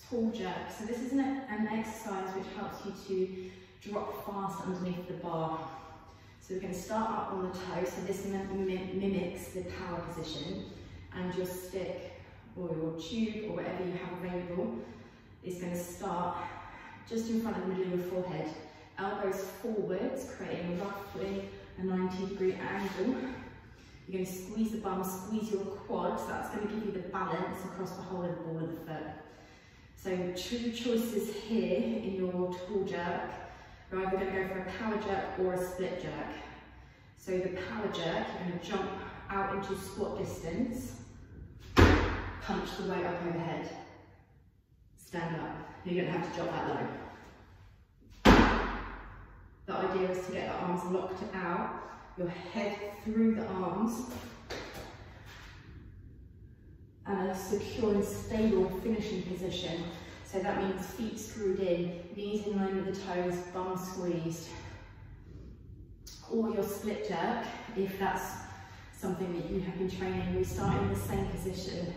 tall jerk. So this is an exercise which helps you to drop fast underneath the bar. So we're going to start up on the toe, so this mimics the power position, and your stick or your tube or whatever you have available is going to start just in front of the middle of your forehead. Elbows forwards, creating roughly a 90-degree angle. You're going to squeeze the bum, squeeze your quads. That's going to give you the balance across the whole of the ball of the foot. So two choices here in your tall jerk. You're either going to go for a power jerk or a split jerk. So the power jerk, you're going to jump out into squat distance, punch the weight up overhead, stand up. You don't have to drop that low. The idea is to get the arms locked out, your head through the arms, and a secure and stable finishing position. So that means feet screwed in, knees in line with the toes, bum squeezed. Or your split jerk, if that's something that you have been training, we start in the same position.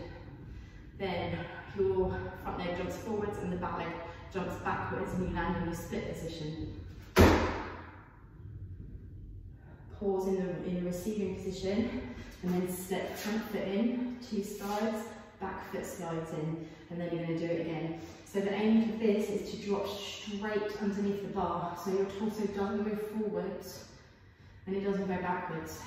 Then your front leg jumps forwards and the back leg jumps backwards, and you land in your split position. Pause in the receiving position, and then step front foot in, two slides, back foot slides in, and then you're going to do it again. So the aim for this is to drop straight underneath the bar, so your torso doesn't go forwards and it doesn't go backwards.